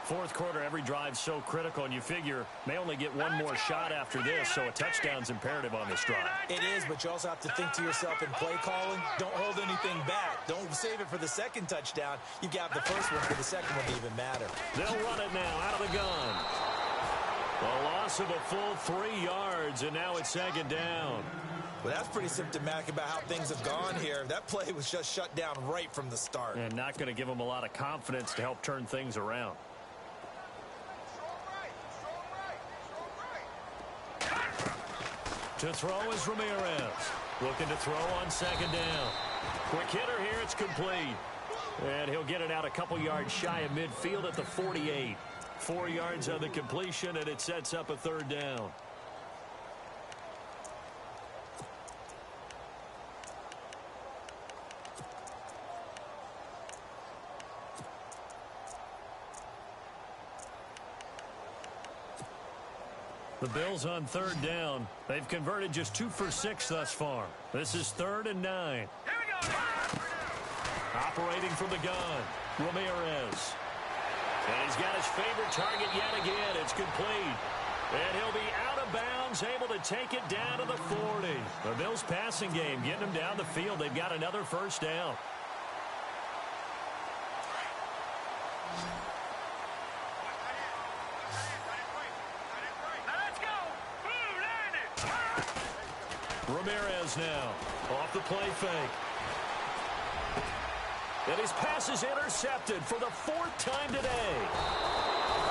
Fourth quarter, every drive so critical, and you figure may only get one more shot after this, so a touchdown's imperative on this drive.
It is, but you also have to think to yourself in play calling, don't hold anything back. Don't save it for the second touchdown. You got the first one for the second one to even matter.
They'll run it now out of the gun. A loss of a full 3 yards, and now it's second down.
Well, that's pretty symptomatic about how things have gone here. That play was just shut down right from the start.
And not going to give them a lot of confidence to help turn things around. To throw is Ramirez. Looking to throw on second down. Quick hitter here, it's complete. And he'll get it out a couple yards shy of midfield at the 48. 4 yards on the completion, and it sets up a third down. The Bills on third down. They've converted just 2 for 6 thus far. This is 3rd and 9.
Here we go.
Operating from the gun, Ramirez. And he's got his favorite target yet again. It's complete. And he'll be out of bounds Browns able to take it down to the 40. The Bills passing game getting them down the field. They've got another first down.
Let's go. Blue landed.
Ramirez now off the play fake. And his pass is intercepted for the 4th time today.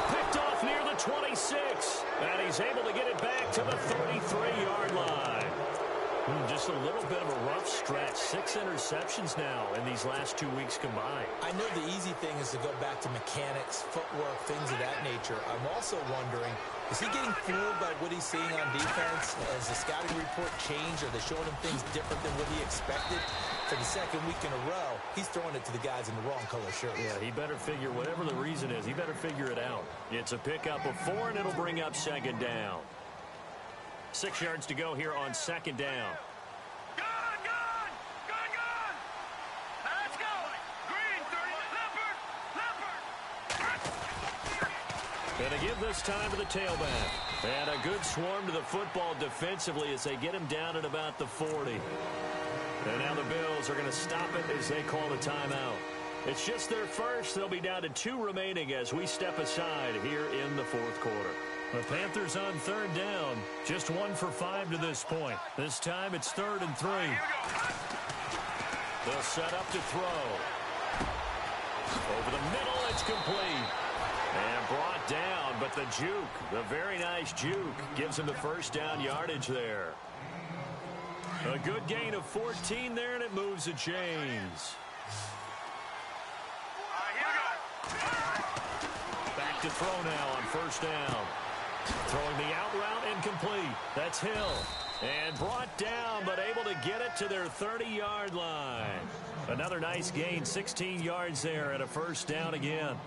Picked off near the 26. And he's able to get it back to the 33-yard line. Just a little bit of a rough stretch. 6 interceptions now in these last 2 weeks combined.
I know the easy thing is to go back to mechanics, footwork, things of that nature. I'm also wondering, is he getting fooled by what he's seeing on defense? Has the scouting report changed? Are they showing him things different than what he expected? For the 2nd week in a row, he's throwing it to the guys in the wrong color shirts.
Yeah, he better figure, whatever the reason is, he better figure it out. It's a pickup of 4, and it'll bring up 2nd down. 6 yards to go here on 2nd down.
Gone. Let's go. Green 30. Leopard.
And they give this time to the tailback. And a good swarm to the football defensively as they get him down at about the 40. And now the Bills are going to stop it as they call the timeout. It's just their first. They'll be down to 2 remaining as we step aside here in the 4th quarter. The Panthers on 3rd down. Just 1 for 5 to this point. This time it's 3rd and 3. They'll set up to throw. Over the middle, it's complete. And brought down, but the juke, the very nice juke, gives him the first down yardage there. A good gain of 14 there, and it moves the chains. Back to throw now on 1st down. Throwing the out route incomplete. That's Hill. And brought down, but able to get it to their 30-yard line. Another nice gain, 16 yards there, and a first down again.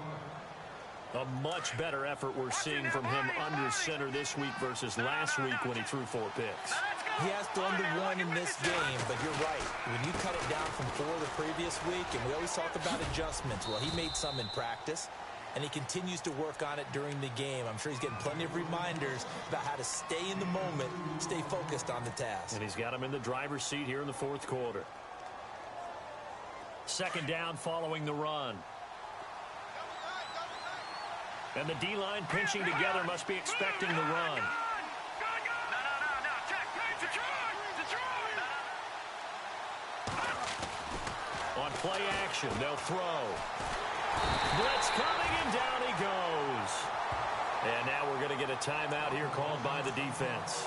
A much better effort we're seeing from him under center this week versus last week when he threw 4 picks.
He has thrown to 1 in this game, but you're right. When you cut it down from 4 the previous week, and we always talk about adjustments, well, he made some in practice, and he continues to work on it during the game. I'm sure he's getting plenty of reminders about how to stay in the moment, stay focused on the task.
And he's got him in the driver's seat here in the 4th quarter. 2nd down following the run. And the D-line pinching together, must be expecting the run. On play action, they'll throw. Blitz coming, and down he goes. And now we're going to get a timeout here called by the defense.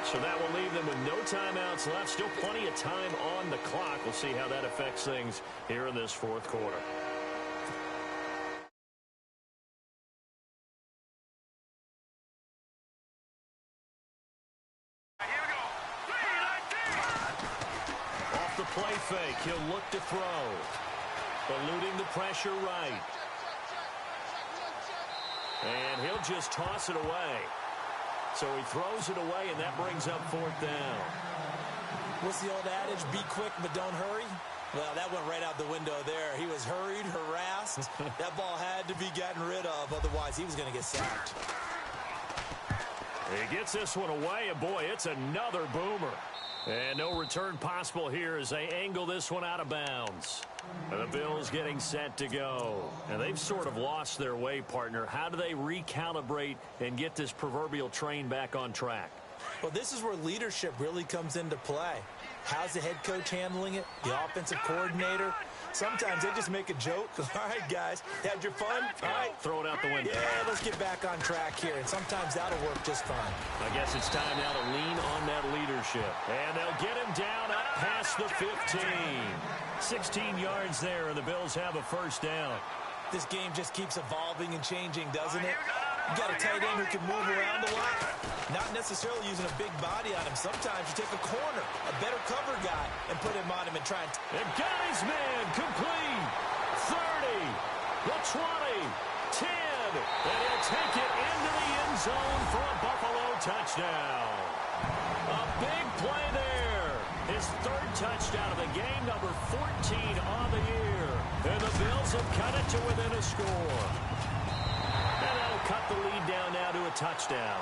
So that will leave them with no timeouts left. Still plenty of time on the clock. We'll see how that affects things here in this 4th quarter. Off the play fake, he'll look to throw. Eluding the pressure right. And he'll just toss it away. So he throws it away, and that brings up 4th down.
What's the old adage? Be quick, but don't hurry? Well, that went right out the window there. He was hurried, harassed. That ball had to be gotten rid of, otherwise he was going to get sacked.
He gets this one away, and boy, it's another boomer. And no return possible here as they angle this one out of bounds. And the Bills getting set to go. And they've sort of lost their way, partner. How do they recalibrate and get this proverbial train back on track?
Well, this is where leadership really comes into play. How's the head coach handling it? The offensive coordinator? Sometimes they just make a joke. All right, guys, had your fun? All right.
Throw it out the window.
Yeah, let's get back on track here. And sometimes that'll work just fine.
I guess it's time now to lean on that leadership. And they'll get him down up past the 15. 16 yards there, and the Bills have a first down.
This game just keeps evolving and changing, doesn't it? You got a tight end who can move around a lot. Not necessarily using a big body on him. Sometimes you take a corner, a better cover guy, and put him on him and try and...
And got his man complete. 30, the 20, 10. And he'll take it into the end zone for a Buffalo touchdown. A big play there. His 3rd touchdown of the game, number 14 on the year. And the Bills have cut it to within a score. And that'll cut the lead down now to a touchdown.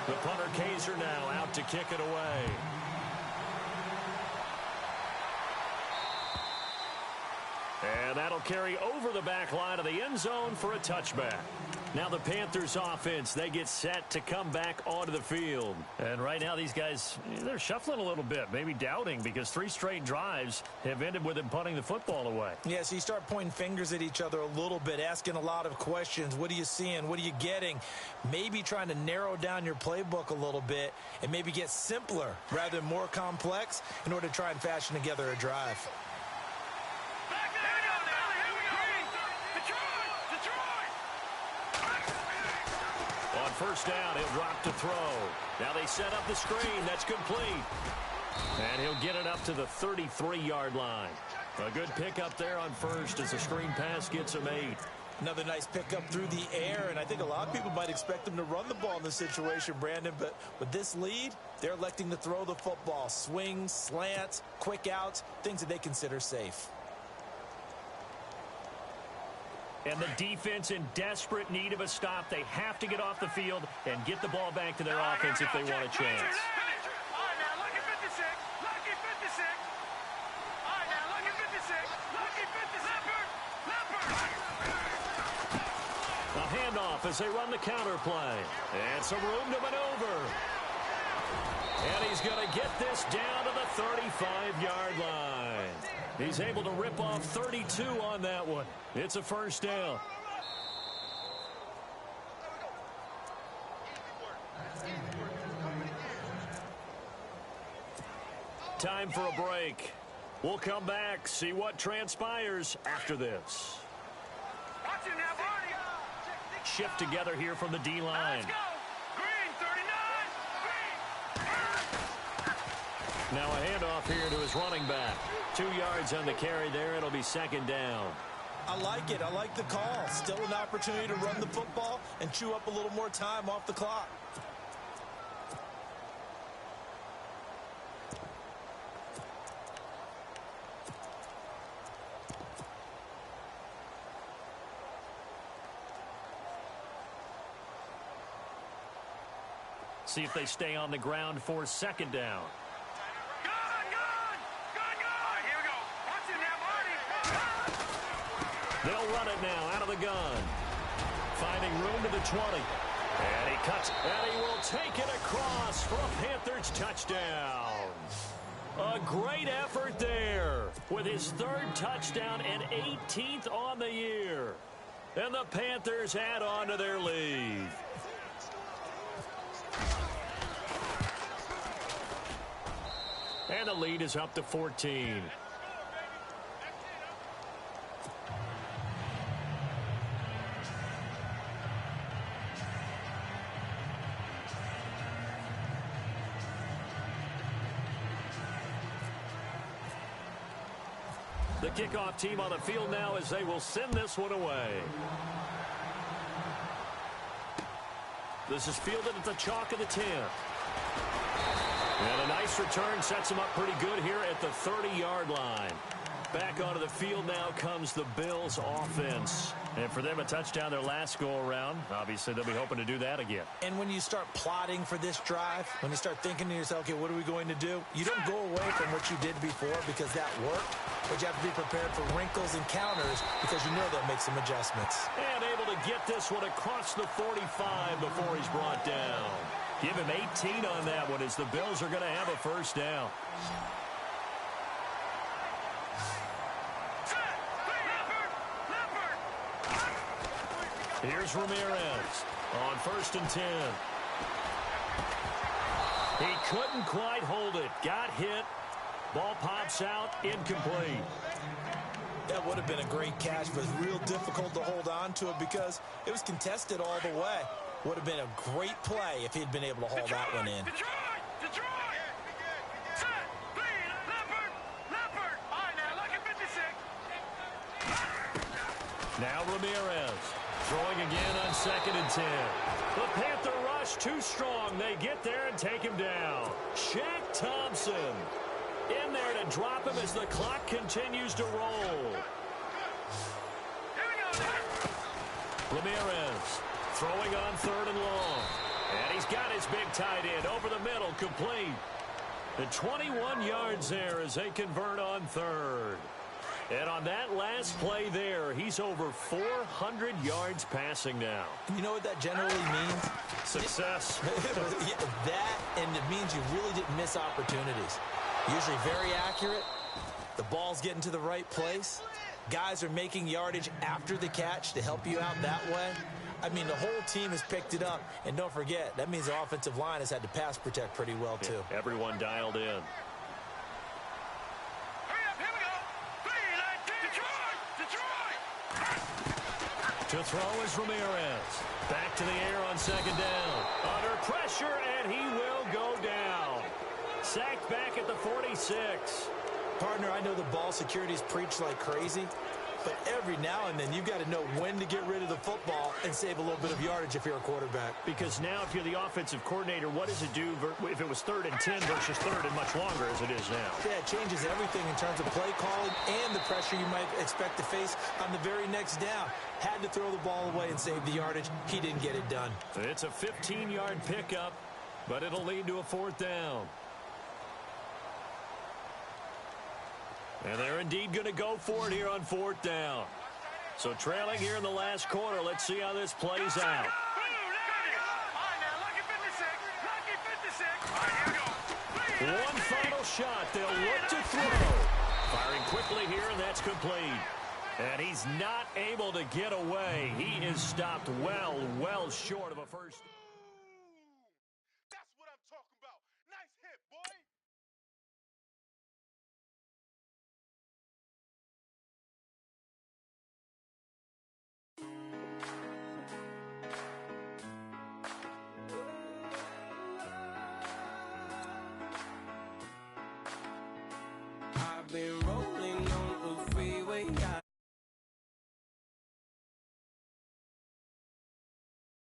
The punter Kaiser now out to kick it away. And that'll carry over the back line of the end zone for a touchback. Now the Panthers offense, they get set to come back onto the field. And right now these guys, they're shuffling a little bit, maybe doubting, because 3 straight drives have ended with them punting the football away.
Yeah, so you start pointing fingers at each other a little bit, asking a lot of questions. What are you seeing? What are you getting? Maybe trying to narrow down your playbook a little bit and maybe get simpler rather than more complex in order to try and fashion together a drive.
On first down, he'll drop to throw. Now they set up the screen. That's complete. And he'll get it up to the 33-yard line. A good pickup there on first as the screen pass gets him 8.
Another nice pickup through the air, and I think a lot of people might expect them to run the ball in this situation, Brandon, but with this lead, they're electing to throw the football. Swings, slants, quick outs, things that they consider safe.
And the defense in desperate need of a stop. They have to get off the field and get the ball back to their offense if they want a chance.
All right, now, lucky 56. Lucky 56. All right, now, lucky 56. Lucky 56.
A handoff as they run the counter play. And some room to maneuver. And he's going to get this down to the 35-yard line. He's able to rip off 32 on that one. It's a first down. Time for a break. We'll come back, see what transpires after this.
Watch it now, Barney.
Shift together here from the D-line.
Let's go. Green, 39. Green.
Now a handoff here to his running back. 2 yards on the carry there. It'll be second down.
I like it. I like the call. Still an opportunity to run the football and chew up a little more time off the clock.
See if they stay on the ground for second down. They'll run it now out of the gun. Finding room to the 20. And he cuts. And he will take it across for a Panthers touchdown. A great effort there with his 3rd touchdown and 18th on the year. And the Panthers add on to their lead. And the lead is up to 14. The kickoff team on the field now as they will send this one away. This is fielded at the chalk of the 10. And a nice return sets them up pretty good here at the 30-yard line. Back onto the field now comes the Bills offense. And for them, a touchdown their last go-around. Obviously, they'll be hoping to do that again.
And when you start plotting for this drive, when you start thinking to yourself, okay, what are we going to do? You don't go away from what you did before because that worked, but you have to be prepared for wrinkles and counters because you know they'll make some adjustments.
And able to get this one across the 45 before he's brought down. Give him 18 on that one as the Bills are going to have a first down. Here's Ramirez on 1st and 10. He couldn't quite hold it. Got hit. Ball pops out. Incomplete.
That would have been a great catch, but it's real difficult to hold on to it because it was contested all the way. Would have been a great play if he'd been able to haul that one in.
Detroit! Set! Green! Leopard! All right, now, lucky 56.
Now Ramirez. Throwing again on 2nd and 10. The Panther rush too strong. They get there and take him down. Shaq Thompson in there to drop him as the clock continues to roll.
Here we go,
Ramirez throwing on 3rd and long. And he's got his big tight end over the middle, complete. And 21 yards there as they convert on third. And on that last play there, he's over 400 yards passing now.
You know what that generally means?
Success.
That, and it means you really didn't miss opportunities. Usually very accurate. The ball's getting to the right place. Guys are making yardage after the catch to help you out that way. I mean, the whole team has picked it up. And don't forget, that means the offensive line has had to pass protect pretty well, too.
Yeah, everyone dialed in. To throw is Ramirez. Back to the air on second down. Under pressure, and he will go down. Sacked back at the 46.
Partner, I know the ball security's preached like crazy, but every now and then you've got to know when to get rid of the football and save a little bit of yardage if you're a quarterback.
Because now if you're the offensive coordinator, what does it do if it was 3rd and 10 versus 3rd and much longer as it is now?
Yeah, it changes everything in terms of play calling and the pressure you might expect to face on the very next down. Had to throw the ball away and save the yardage. He didn't get it done.
It's a 15-yard pickup, but it'll lead to a 4th down. And they're indeed going to go for it here on 4th down. So trailing here in the last quarter. Let's see how this plays out. One final shot. They'll look to throw. Firing quickly here, and that's complete. And he's not able to get away. He is stopped well short of a first.